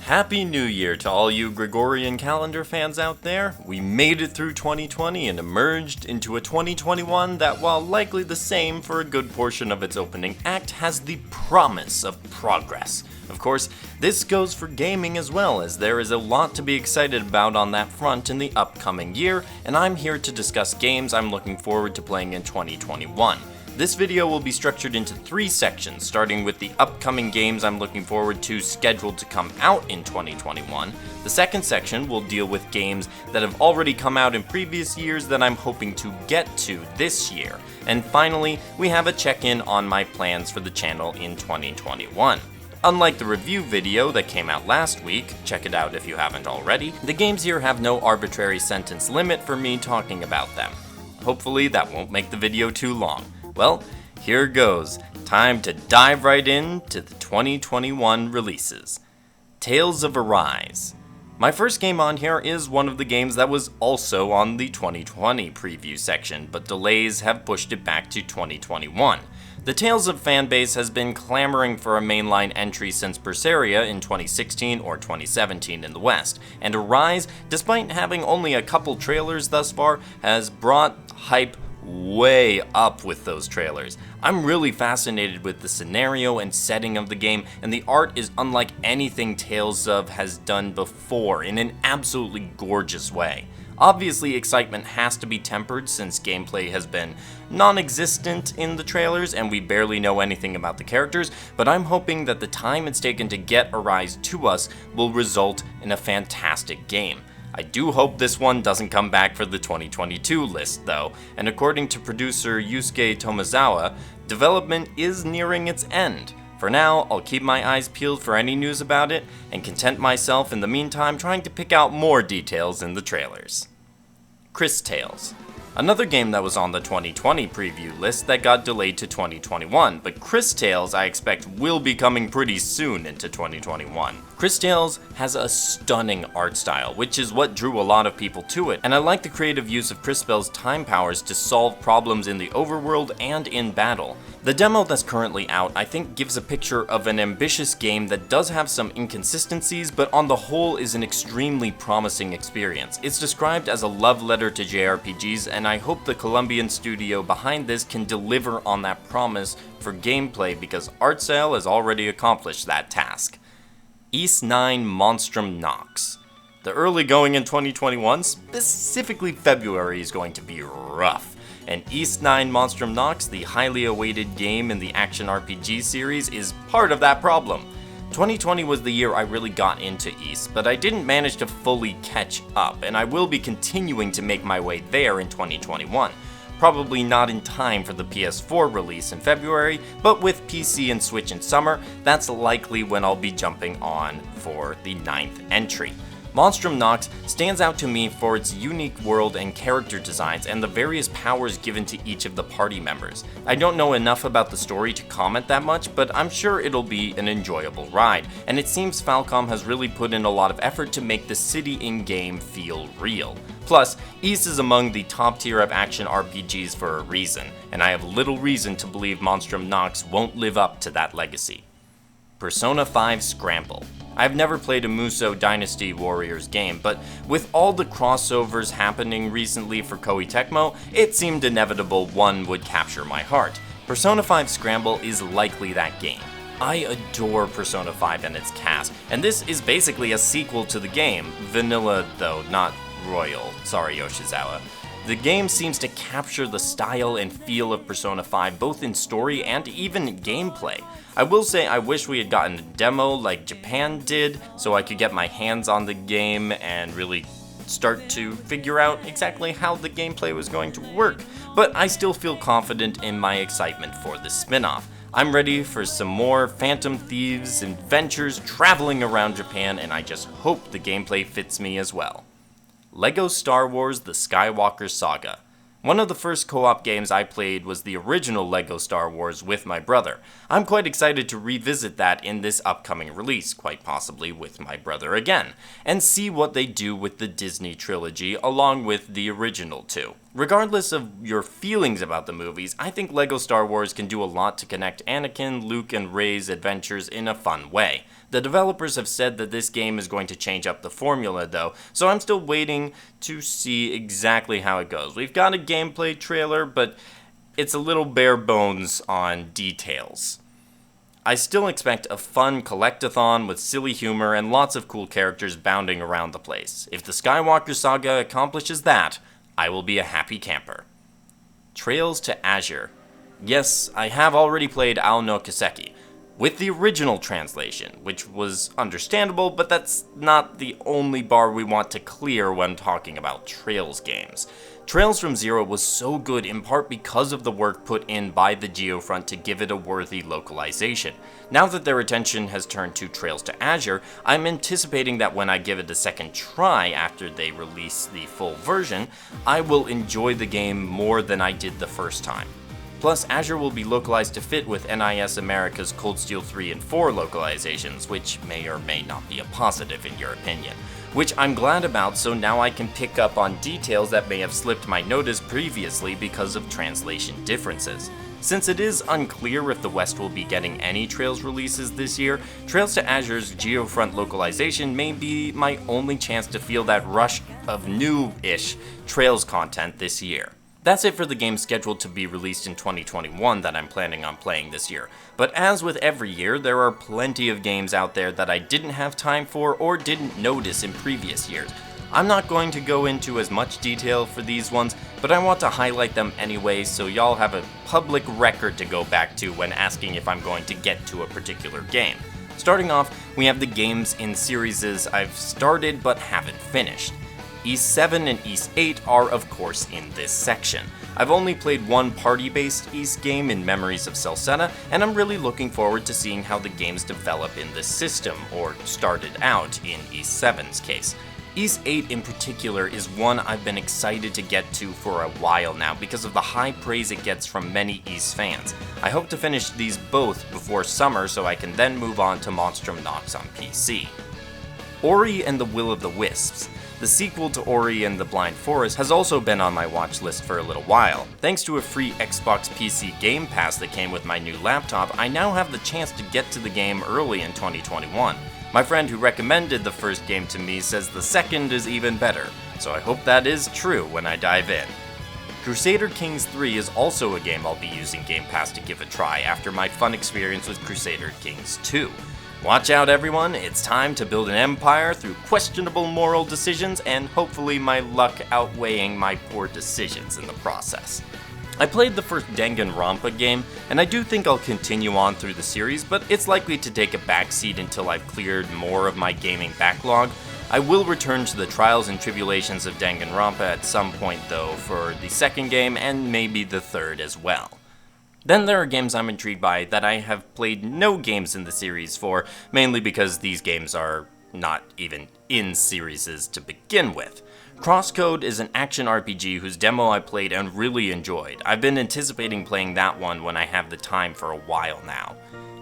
Happy New Year to all you Gregorian calendar fans out there. We made it through 2020 and emerged into a 2021 that, while likely the same for a good portion of its opening act, has the promise of progress. Of course, this goes for gaming as well, as there is a lot to be excited about on that front in the upcoming year, and I'm here to discuss games I'm looking forward to playing in 2021. This video will be structured into 3 sections, starting with the upcoming games I'm looking forward to scheduled to come out in 2021. The second section will deal with games that have already come out in previous years that I'm hoping to get to this year. And finally, we have a check-in on my plans for the channel in 2021. Unlike the review video that came out last week, check it out if you haven't already, the games here have no arbitrary sentence limit for me talking about them. Hopefully that won't make the video too long. Well, here goes. Time to dive right into the 2021 releases. Tales of Arise. My first game on here is one of the games that was also on the 2020 preview section, but delays have pushed it back to 2021. The Tales of fanbase has been clamoring for a mainline entry since Berseria in 2016 or 2017 in the West, and Arise, despite having only a couple trailers thus far, has brought hype way up with those trailers. I'm really fascinated with the scenario and setting of the game, and the art is unlike anything Tales of has done before in an absolutely gorgeous way. Obviously, excitement has to be tempered since gameplay has been non-existent in the trailers and we barely know anything about the characters, but I'm hoping that the time it's taken to get Arise to us will result in a fantastic game. I do hope this one doesn't come back for the 2022 list though, and according to producer Yusuke Tomizawa, development is nearing its end. For now, I'll keep my eyes peeled for any news about it, and content myself in the meantime trying to pick out more details in the trailers. Cris Tales. Another game that was on the 2020 preview list that got delayed to 2021, but Cris Tales I expect will be coming pretty soon into 2021. Cris Tales has a stunning art style, which is what drew a lot of people to it, and I like the creative use of Crispell's time powers to solve problems in the overworld and in battle. The demo that's currently out I think gives a picture of an ambitious game that does have some inconsistencies, but on the whole is an extremely promising experience. It's described as a love letter to JRPGs, and I hope the Colombian studio behind this can deliver on that promise for gameplay because Artcell has already accomplished that task. Ys 9 Monstrum Knox. The early going in 2021, specifically February, is going to be rough. And Ys 9 Monstrum Knox, the highly awaited game in the action RPG series, is part of that problem. 2020 was the year I really got into Ys, but I didn't manage to fully catch up, and I will be continuing to make my way there in 2021. Probably not in time for the PS4 release in February, but with PC and Switch in summer, that's likely when I'll be jumping on for the 9th entry. Monstrum Knox stands out to me for its unique world and character designs and the various powers given to each of the party members. I don't know enough about the story to comment that much, but I'm sure it'll be an enjoyable ride, and it seems Falcom has really put in a lot of effort to make the city in-game feel real. Plus, Ys is among the top tier of action RPGs for a reason, and I have little reason to believe Monstrum Knox won't live up to that legacy. Persona 5 Scramble. I've never played a Musou Dynasty Warriors game, but with all the crossovers happening recently for Koei Tecmo, it seemed inevitable one would capture my heart. Persona 5 Scramble is likely that game. I adore Persona 5 and its cast, and this is basically a sequel to the game, vanilla though, not royal. Sorry, Yoshizawa. The game seems to capture the style and feel of Persona 5 both in story and even gameplay. I will say I wish we had gotten a demo like Japan did so I could get my hands on the game and really start to figure out exactly how the gameplay was going to work, but I still feel confident in my excitement for the spin-off. I'm ready for some more Phantom Thieves adventures traveling around Japan, and I just hope the gameplay fits me as well. LEGO Star Wars: The Skywalker Saga. One of the first co-op games I played was the original LEGO Star Wars with my brother. I'm quite excited to revisit that in this upcoming release, quite possibly with my brother again, and see what they do with the Disney trilogy along with the original two. Regardless of your feelings about the movies, I think LEGO Star Wars can do a lot to connect Anakin, Luke, and Rey's adventures in a fun way. The developers have said that this game is going to change up the formula though, so I'm still waiting to see exactly how it goes. We've got a gameplay trailer, but it's a little bare bones on details. I still expect a fun collectathon with silly humor and lots of cool characters bounding around the place. If the Skywalker Saga accomplishes that, I will be a happy camper. Trails to Azure. Yes, I have already played Ao no Kiseki, with the original translation, which was understandable, but that's not the only bar we want to clear when talking about Trails games. Trails from Zero was so good in part because of the work put in by the Geofront to give it a worthy localization. Now that their attention has turned to Trails to Azure, I'm anticipating that when I give it a second try after they release the full version, I will enjoy the game more than I did the first time. Plus, Azure will be localized to fit with NIS America's Cold Steel 3 and 4 localizations, which may or may not be a positive in your opinion. Which I'm glad about, so now I can pick up on details that may have slipped my notice previously because of translation differences. Since it is unclear if the West will be getting any Trails releases this year, Trails to Azure's Geofront localization may be my only chance to feel that rush of new-ish Trails content this year. That's it for the games scheduled to be released in 2021 that I'm planning on playing this year. But as with every year, there are plenty of games out there that I didn't have time for or didn't notice in previous years. I'm not going to go into as much detail for these ones, but I want to highlight them anyway so y'all have a public record to go back to when asking if I'm going to get to a particular game. Starting off, we have the games in series I've started but haven't finished. Ys 7 and Ys 8 are of course in this section. I've only played one party-based Ys game in Memories of Celceta, and I'm really looking forward to seeing how the games develop in this system, or started out in Ys 7's case. Ys 8 in particular is one I've been excited to get to for a while now because of the high praise it gets from many Ys fans. I hope to finish these both before summer so I can then move on to Monstrum Knox on PC. Ori and the Will of the Wisps. The sequel to Ori and the Blind Forest has also been on my watch list for a little while. Thanks to a free Xbox PC Game Pass that came with my new laptop, I now have the chance to get to the game early in 2021. My friend who recommended the first game to me says the second is even better, so I hope that is true when I dive in. Crusader Kings 3 is also a game I'll be using Game Pass to give a try after my fun experience with Crusader Kings 2. Watch out everyone, it's time to build an empire through questionable moral decisions and hopefully my luck outweighing my poor decisions in the process. I played the first Danganronpa game, and I do think I'll continue on through the series, but it's likely to take a backseat until I've cleared more of my gaming backlog. I will return to the trials and tribulations of Danganronpa at some point though for the second game and maybe the third as well. Then there are games I'm intrigued by that I have played no games in the series for, mainly because these games are not even in series to begin with. Crosscode is an action RPG whose demo I played and really enjoyed. I've been anticipating playing that one when I have the time for a while now.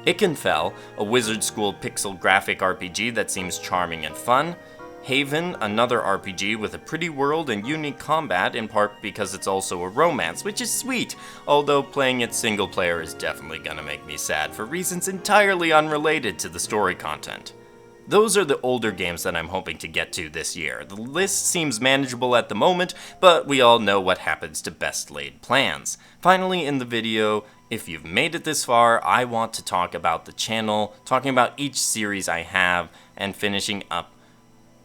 Ikenfell, a Wizard School pixel graphic RPG that seems charming and fun. Haven, another RPG with a pretty world and unique combat, in part because it's also a romance, which is sweet, although playing it single player is definitely gonna make me sad for reasons entirely unrelated to the story content. Those are the older games that I'm hoping to get to this year. The list seems manageable at the moment, but we all know what happens to best laid plans. Finally in the video, if you've made it this far, I want to talk about the channel, talking about each series I have, and finishing up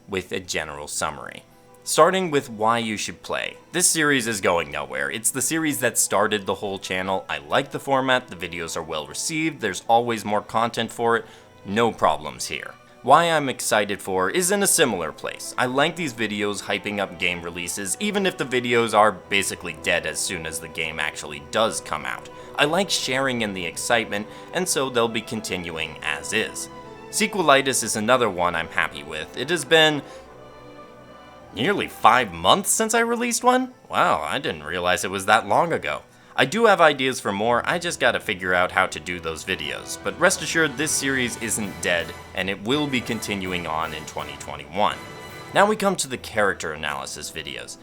with a general summary. Starting with why you should play. This series is going nowhere. It's the series that started the whole channel. I like the format, the videos are well received, there's always more content for it, no problems here. Why I'm excited for is in a similar place. I like these videos hyping up game releases, even if the videos are basically dead as soon as the game actually does come out. I like sharing in the excitement, and so they'll be continuing as is. Sequelitis is another one I'm happy with. It has been nearly 5 months since I released one? Wow, I didn't realize it was that long ago. I do have ideas for more, I just gotta figure out how to do those videos. But rest assured this series isn't dead, and it will be continuing on in 2021. Now we come to the character analysis videos.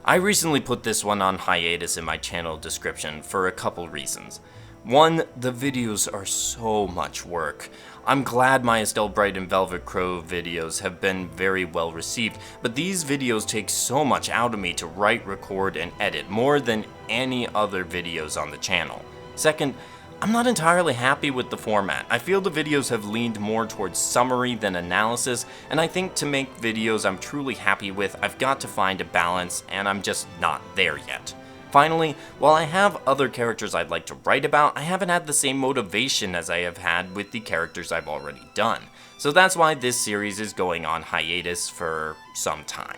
I recently put this one on hiatus in my channel description for a couple reasons. One, the videos are so much work. I'm glad my Estelle Bright and Velvet Crow videos have been very well received, but these videos take so much out of me to write, record, and edit, more than any other videos on the channel. Second, I'm not entirely happy with the format. I feel the videos have leaned more towards summary than analysis, and I think to make videos I'm truly happy with, I've got to find a balance, and I'm just not there yet. Finally, while I have other characters I'd like to write about, I haven't had the same motivation as I have had with the characters I've already done. So that's why this series is going on hiatus for some time.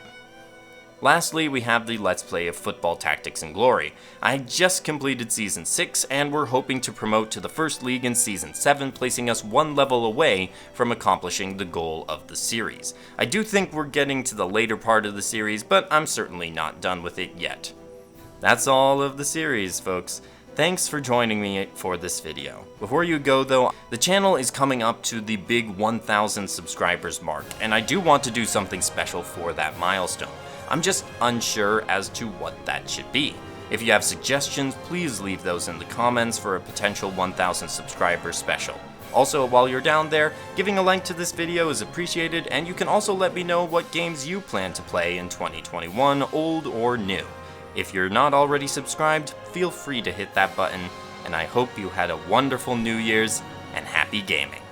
Lastly, we have the Let's Play of Football Tactics and Glory. I just completed Season 6, and we're hoping to promote to the First League in Season 7, placing us one level away from accomplishing the goal of the series. I do think we're getting to the later part of the series, but I'm certainly not done with it yet. That's all of the series, folks. Thanks for joining me for this video. Before you go though, the channel is coming up to the big 1,000 subscribers mark, and I do want to do something special for that milestone. I'm just unsure as to what that should be. If you have suggestions, please leave those in the comments for a potential 1,000 subscriber special. Also, while you're down there, giving a like to this video is appreciated, and you can also let me know what games you plan to play in 2021, old or new. If you're not already subscribed, feel free to hit that button, and I hope you had a wonderful New Year's, and happy gaming.